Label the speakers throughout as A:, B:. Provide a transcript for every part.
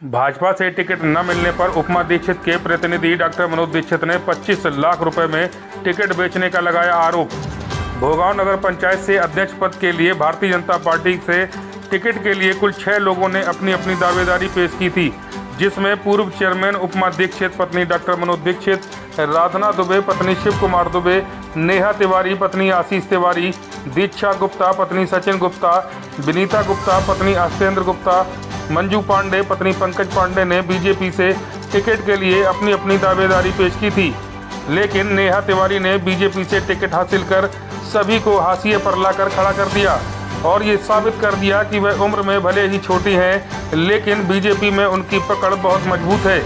A: भाजपा से टिकट न मिलने पर उपमा दीक्षित के प्रतिनिधि डॉक्टर मनोज दीक्षित ने 25 लाख रुपए में टिकट बेचने का लगाया आरोप। भोगांव नगर पंचायत से अध्यक्ष पद के लिए भारतीय जनता पार्टी से टिकट के लिए कुल 6 लोगों ने अपनी अपनी दावेदारी पेश की थी, जिसमें पूर्व चेयरमैन उपमा दीक्षित पत्नी डॉक्टर मनोज दीक्षित, राधना दुबे पत्नी शिव कुमार दुबे, नेहा तिवारी पत्नी आशीष तिवारी, दीक्षा गुप्ता पत्नी सचिन गुप्ता, विनीता गुप्ता पत्नी अस्तेंद्र गुप्ता, मंजू पांडे पत्नी पंकज पांडे ने बीजेपी से टिकट के लिए अपनी अपनी दावेदारी पेश की थी। लेकिन नेहा तिवारी ने बीजेपी से टिकट हासिल कर सभी को हाशिए पर लाकर खड़ा कर दिया और ये साबित कर दिया कि वह उम्र में भले ही छोटी हैं, लेकिन बीजेपी में उनकी पकड़ बहुत मजबूत है।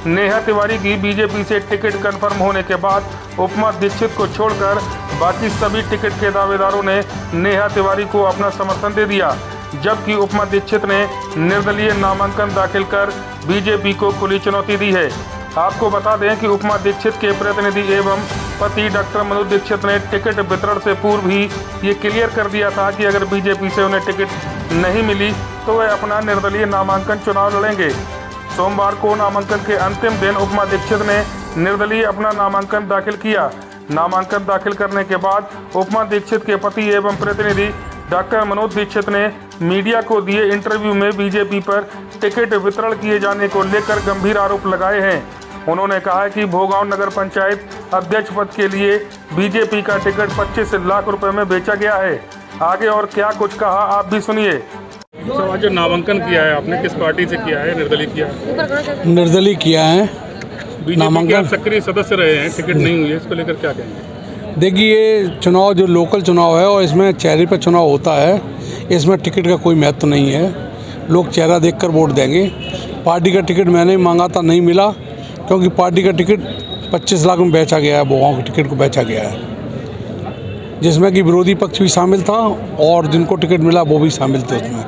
A: नेहा तिवारी की बीजेपी से टिकट कंफर्म होने के बाद उपमा दीक्षित को छोड़कर बाकी सभी टिकट के दावेदारों ने नेहा तिवारी को अपना समर्थन दे दिया, जबकि उपमा दीक्षित ने निर्दलीय नामांकन दाखिल कर बीजेपी को खुली चुनौती दी है। आपको बता दें कि उपमा दीक्षित के प्रतिनिधि एवं पति डॉक्टर मनोज दीक्षित ने टिकट वितरण से पूर्व ही ये क्लियर कर दिया था कि अगर बीजेपी से उन्हें टिकट नहीं मिली तो वह अपना निर्दलीय नामांकन चुनाव लड़ेंगे। सोमवार को नामांकन के अंतिम दिन उपमा दीक्षित ने निर्दलीय अपना नामांकन दाखिल किया। नामांकन दाखिल करने के बाद उपमा दीक्षित के पति एवं प्रतिनिधि डॉक्टर मनोज दीक्षित ने मीडिया को दिए इंटरव्यू में बीजेपी पर टिकट वितरण किए जाने को लेकर गंभीर आरोप लगाए हैं। उन्होंने कहा कि भोगांव नगर पंचायत अध्यक्ष पद के लिए बीजेपी का टिकट 25 लाख रुपए में बेचा गया है। आगे और क्या कुछ कहा आप भी सुनिए।
B: सर, आज जो नामांकन किया है आपने किस पार्टी से किया है? निर्दलीय किया है?
C: निर्दलीय किया है।
B: बीजेपी के आप सक्रिय सदस्य रहे हैं, टिकट नहीं हुई है, इसको लेकर क्या कहेंगे?
C: देखिए, ये चुनाव जो लोकल चुनाव है और इसमें चेहरे पर चुनाव होता है, इसमें टिकट का कोई महत्व नहीं है। लोग चेहरा देखकर वोट देंगे। पार्टी का टिकट मैंने मांगा था, नहीं मिला, क्योंकि पार्टी का टिकट 25 लाख में बेचा गया है। भोगांव के टिकट को बेचा गया है, जिसमें कि विरोधी पक्ष भी शामिल था और जिनको टिकट मिला वो भी शामिल थे उसमें।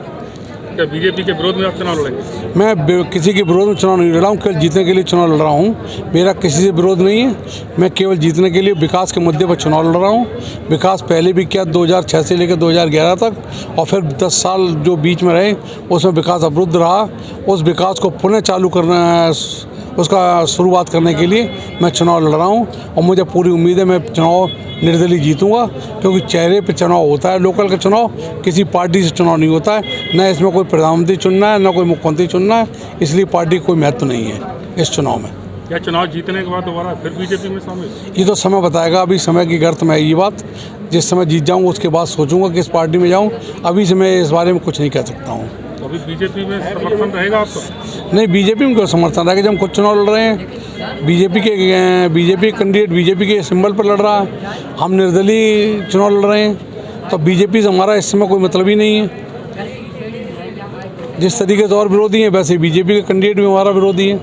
B: क्या बीजेपी के विरोध में आप चुनाव लड़ेंगे?
C: मैं किसी के विरोध में चुनाव नहीं लड़ रहा हूँ, केवल जीतने के लिए चुनाव लड़ रहा हूँ। मेरा किसी से विरोध नहीं है। मैं केवल जीतने के लिए विकास के मुद्दे पर चुनाव लड़ रहा हूँ। विकास पहले भी किया 2006 से लेकर 2011 तक, और फिर 10 साल जो बीच में रहे उसमें विकास अवरुद्ध रहा। उस विकास को पुनः चालू करना, उसका शुरुआत करने के लिए मैं चुनाव लड़ रहा हूँ और मुझे पूरी उम्मीद है मैं चुनाव निर्दलीय जीतूंगा, क्योंकि चेहरे पे चुनाव होता है। लोकल का चुनाव किसी पार्टी से चुनाव नहीं होता है, न इसमें कोई प्रधानमंत्री चुनना है, न कोई मुख्यमंत्री चुनना है, इसलिए पार्टी कोई महत्व नहीं है इस चुनाव में।
B: क्या चुनाव जीतने के बाद दोबारा फिर बीजेपी में शामिल?
C: ये तो समय बताएगा। अभी समय की गर्त में है ये बात। जिस समय जीत जाऊँगा उसके बाद सोचूंगा किस पार्टी में जाऊँ। अभी से मैं इस बारे में कुछ नहीं कह सकता हूँ।
B: अभी बीजेपी में समर्थन रहेगा आपका?
C: नहीं, बीजेपी में क्यों समर्थन रहेगा जब हम खुद चुनाव लड़ रहे हैं। बीजेपी कैंडिडेट बीजेपी के सिंबल पर लड़ रहा है, हम निर्दलीय चुनाव लड़ रहे हैं, तो बीजेपी से हमारा इस समय कोई मतलब ही नहीं है। जिस तरीके से और विरोधी हैं वैसे बीजेपी के कैंडिडेट भी हमारा विरोधी है।